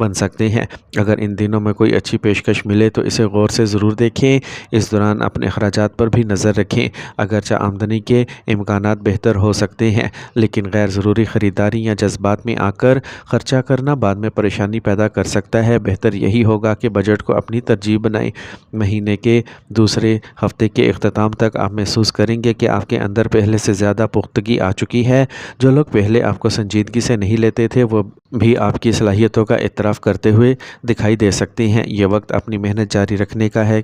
بن سکتے ہیں۔ اگر ان دنوں میں کوئی اچھی پیشکش ملے تو اسے غور سے ضرور دیکھیں۔ اس دوران اپنے اخراجات پر بھی نظر رکھیں۔ اگرچہ آمدنی کے امکانات بہتر ہو سکتے ہیں، لیکن غیر ضروری خریداری یا جذبات میں آ کر خرچہ کرنا بعد میں پریشانی پیدا کر سکتا ہے۔ بہتر یہی ہوگا کہ بجٹ کو اپنی ترجیح بنائیں۔ مہینے کے دوسرے ہفتے کے اختتام تک آپ محسوس کریں گے کہ آپ کے اندر پہلے سے زیادہ پختگی آ چکی ہے۔ جو لوگ پہلے آپ کو سنجیدگی سے نہیں لیتے تھے وہ بھی آپ کی صلاحیتوں کا اعتراف کرتے ہوئے دکھائی دے سکتے ہیں۔ یہ وقت اپنی محنت جاری رکھنے کا ہے۔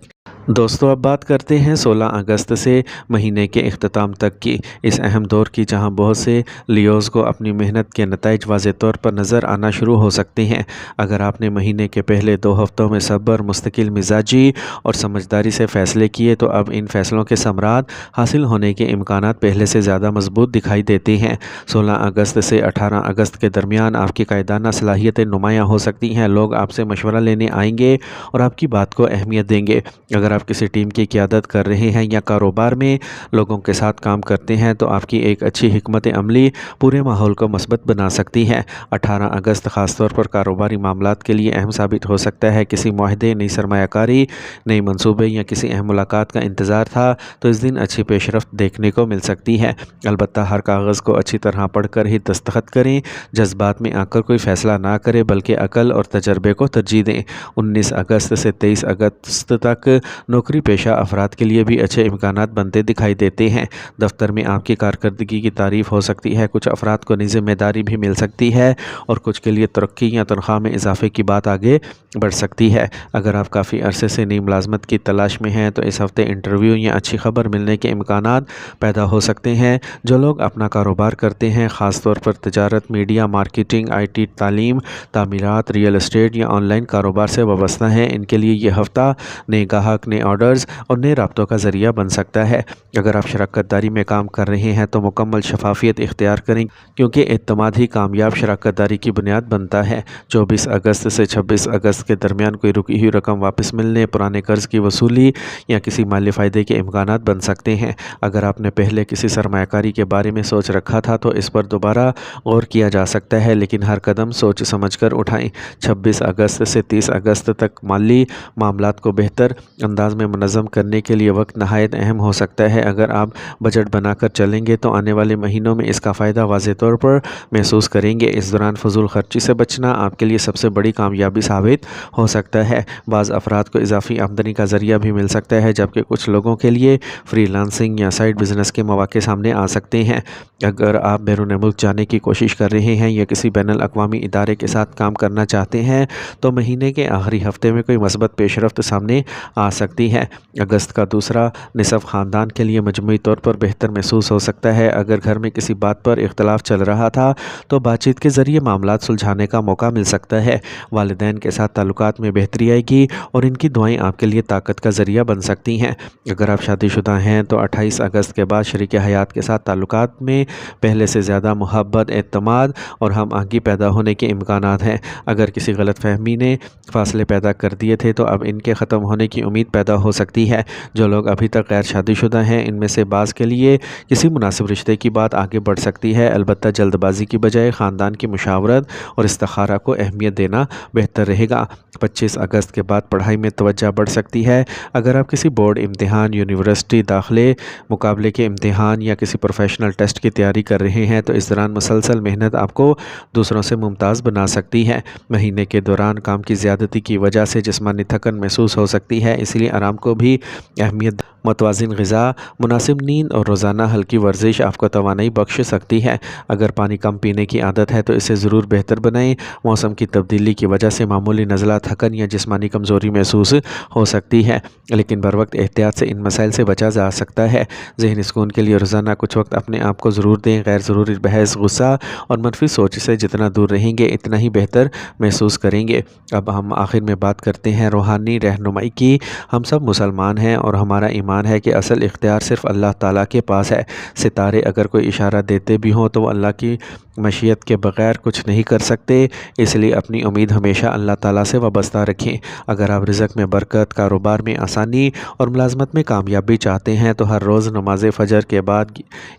دوستو، اب بات کرتے ہیں 16 اگست سے مہینے کے اختتام تک کی، اس اہم دور کی، جہاں بہت سے لیوز کو اپنی محنت کے نتائج واضح طور پر نظر آنا شروع ہو سکتے ہیں۔ اگر آپ نے مہینے کے پہلے 2 ہفتوں میں صبر، مستقل مزاجی اور سمجھداری سے فیصلے کیے تو اب ان فیصلوں کے ثمرات حاصل ہونے کے امکانات پہلے سے زیادہ مضبوط دکھائی دیتے ہیں۔ 16 اگست سے 18 اگست کے درمیان آپ کی قائدانہ صلاحیتیں نمایاں ہو سکتی ہیں۔ لوگ آپ سے مشورہ لینے آئیں گے اور آپ کی بات کو اہمیت دیں گے۔ اگر آپ کسی ٹیم کی قیادت کر رہے ہیں یا کاروبار میں لوگوں کے ساتھ کام کرتے ہیں تو آپ کی ایک اچھی حکمت عملی پورے ماحول کو مثبت بنا سکتی ہے۔ 18 اگست خاص طور پر کاروباری معاملات کے لیے اہم ثابت ہو سکتا ہے۔ کسی معاہدے، نئی سرمایہ کاری، نئی منصوبے یا کسی اہم ملاقات کا انتظار تھا تو اس دن اچھی پیش رفت دیکھنے کو مل سکتی ہے۔ البتہ ہر کاغذ کو اچھی طرح پڑھ کر ہی دستخط کریں۔ جذبات میں آ کر کوئی فیصلہ نہ کریں بلکہ عقل اور تجربے کو ترجیح دیں۔ 19 اگست سے 23 اگست تک نوکری پیشہ افراد کے لیے بھی اچھے امکانات بنتے دکھائی دیتے ہیں۔ دفتر میں آپ کی کارکردگی کی تعریف ہو سکتی ہے، کچھ افراد کو نئی ذمہ داری بھی مل سکتی ہے اور کچھ کے لیے ترقی یا تنخواہ میں اضافے کی بات آگے بڑھ سکتی ہے۔ اگر آپ کافی عرصے سے نئی ملازمت کی تلاش میں ہیں تو اس ہفتے انٹرویو یا اچھی خبر ملنے کے امکانات پیدا ہو سکتے ہیں۔ جو لوگ اپنا کاروبار کرتے ہیں، خاص طور پر تجارت، میڈیا، مارکیٹنگ، IT، تعلیم، تعمیرات، ریئل اسٹیٹ یا آن لائن کاروبار سے وابستہ ہیں، ان کے لیے یہ ہفتہ نئے گاہک، نئے آرڈرز اور نئے رابطوں کا ذریعہ بن سکتا ہے۔ اگر آپ شراکت داری میں کام کر رہے ہیں تو مکمل شفافیت اختیار کریں کیونکہ اعتماد ہی کامیاب شراکت داری کی بنیاد بنتا ہے۔ 24 اگست سے 26 اگست کے درمیان کوئی رکی ہوئی رقم واپس ملنے، پرانے قرض کی وصولی یا کسی مالی فائدے کے امکانات بن سکتے ہیں۔ اگر آپ نے پہلے کسی سرمایہ کاری کے بارے میں سوچ رکھا تھا تو اس پر دوبارہ غور کیا جا سکتا ہے، لیکن ہر قدم سوچ سمجھ کر اٹھائیں۔ 26 اگست سے 30 اگست تک مالی معاملات کو بہتر انداز میں منظم کرنے کے لیے وقت نہایت اہم ہو سکتا ہے۔ اگر آپ بجٹ بنا کر چلیں گے تو آنے والے مہینوں میں اس کا فائدہ واضح طور پر محسوس کریں گے۔ اس دوران فضول خرچی سے بچنا آپ کے لیے سب سے بڑی کامیابی ثابت ہو سکتا ہے۔ بعض افراد کو اضافی آمدنی کا ذریعہ بھی مل سکتا ہے، جبکہ کچھ لوگوں کے لیے فری لانسنگ یا سائیڈ بزنس کے مواقع سامنے آ سکتے ہیں۔ اگر آپ بیرون ملک جانے کی کوشش کر رہے ہیں یا کسی بین الاقوامی ادارے کے ساتھ کام کرنا چاہتے ہیں تو مہینے کے آخری ہفتے میں کوئی مثبت پیش رفت سامنے آ سکتی ہے۔ اگست کا دوسرا نصف خاندان کے لیے مجموعی طور پر بہتر محسوس ہو سکتا ہے۔ اگر گھر میں کسی بات پر اختلاف چل رہا تھا تو بات چیت کے ذریعے معاملات سلجھانے کا موقع مل سکتا ہے۔ والدین کے ساتھ تعلقات میں بہتری آئے گی اور ان کی دعائیں آپ کے لیے طاقت کا ذریعہ بن سکتی ہیں۔ اگر آپ شادی شدہ ہیں تو 28 اگست کے بعد شریک حیات کے ساتھ تعلقات میں پہلے سے زیادہ محبت، اعتماد اور ہم آہنگی پیدا ہونے کے امکانات ہیں۔ اگر کسی غلط فہمی نے فاصلے پیدا کر دیے تھے تو اب ان کے ختم ہونے کی امید پیدا ہو سکتی ہے۔ جو لوگ ابھی تک غیر شادی شدہ ہیں ان میں سے بعض کے لیے کسی مناسب رشتے کی بات آگے بڑھ سکتی ہے، البتہ جلد بازی کی بجائے خاندان کی مشاورت اور استخارہ کو اہمیت دینا بہتر رہے گا۔ 25 اگست کے بعد پڑھائی میں توجہ بڑھ سکتی ہے۔ اگر آپ کسی بورڈ امتحان، یونیورسٹی داخلے مقابلے کے امتحان یا کسی پروفیشنل ٹیسٹ کی تیاری کر رہے ہیں تو اس دوران مسلسل محنت آپ کو دوسروں سے ممتاز بنا سکتی ہے۔ مہینے کے دوران کام کی زیادتی کی وجہ سے جسمانی تھکن محسوس ہو سکتی ہے، اس لیے آرام کو بھی اہمیت دیں۔ متوازن غذا، مناسب نیند اور روزانہ ہلکی ورزش آپ کو توانائی بخش سکتی ہے۔ اگر پانی کم پینے کی عادت ہے تو اسے ضرور بہتر بنائیں۔ موسم کی تبدیلی کی وجہ سے معمولی نزلہ، تھکن یا جسمانی کمزوری محسوس ہو سکتی ہے، لیکن بروقت احتیاط سے ان مسائل سے بچا جا سکتا ہے۔ ذہنی سکون کے لیے روزانہ کچھ وقت اپنے آپ کو ضرور دیں۔ غیر ضروری بحث، غصہ اور منفی سوچ سے جتنا دور رہیں گے اتنا ہی بہتر محسوس کریں گے۔ اب ہم آخر میں بات کرتے ہیں روحانی رہنمائی کی۔ ہم سب مسلمان ہیں اور ہمارا ایمان ہے کہ اصل اختیار صرف اللہ تعالیٰ کے پاس ہے۔ ستارے اگر کوئی اشارہ دیتے بھی ہوں تو وہ اللہ کی مشیت کے بغیر کچھ نہیں کر سکتے، اس لیے اپنی امید ہمیشہ اللہ تعالیٰ سے وابستہ رکھیں۔ اگر آپ رزق میں برکت، کاروبار میں آسانی اور ملازمت میں کامیابی چاہتے ہیں تو ہر روز نماز فجر کے بعد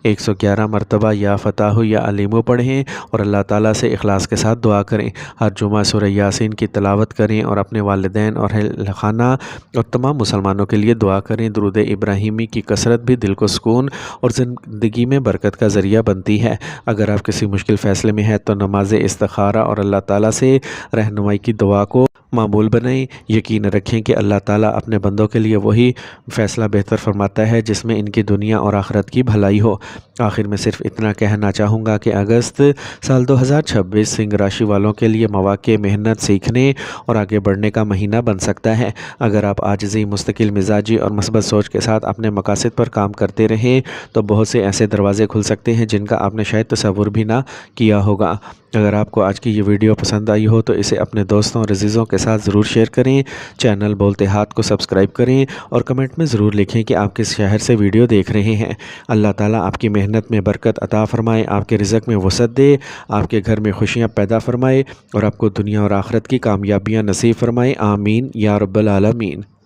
111 مرتبہ یا فتح یا علیمو پڑھیں اور اللہ تعالیٰ سے اخلاص کے ساتھ دعا کریں۔ ہر جمعہ سورہ یاسین کی تلاوت کریں اور اپنے والدین اور اہل خانہ اور تمام مسلمانوں کے لیے دعا کریں۔ درود ابراہیمی کی کثرت بھی دل کو سکون اور زندگی میں برکت کا ذریعہ بنتی ہے۔ اگر آپ کسی مشکل فیصلے میں ہیں تو نماز استخارہ اور اللہ تعالیٰ سے رہنمائی کی دعا کو معمول بنائیں۔ یقین رکھیں کہ اللہ تعالیٰ اپنے بندوں کے لیے وہی فیصلہ بہتر فرماتا ہے جس میں ان کی دنیا اور آخرت کی بھلائی ہو۔ آخر میں صرف اتنا کہنا چاہوں گا کہ اگست سال 2026 سنگھ راشی والوں کے لیے مواقع، محنت، سیکھنے اور آگے بڑھنے کا مہینہ بن سکتا ہے۔ اگر آپ عاجزی، مستقل مزاجی اور مثبت سوچ کے ساتھ اپنے مقاصد پر کام کرتے رہیں تو بہت سے ایسے دروازے کھل سکتے ہیں جن کا آپ نے شاید تصور بھی نہ کیا ہوگا۔ اگر آپ کو آج کی یہ ویڈیو پسند آئی ہو تو اسے اپنے دوستوں اور عزیزوں کے ساتھ ضرور شیئر کریں۔ چینل بولتے ہاتھ کو سبسکرائب کریں اور کمنٹ میں ضرور لکھیں کہ آپ کس شہر سے ویڈیو دیکھ رہے ہیں۔ اللہ تعالیٰ آپ کی محنت میں برکت عطا فرمائے، آپ کے رزق میں وسعت دے، آپ کے گھر میں خوشیاں پیدا فرمائے اور آپ کو دنیا اور آخرت کی کامیابیاں نصیب فرمائے۔ آمین یا رب العالمین۔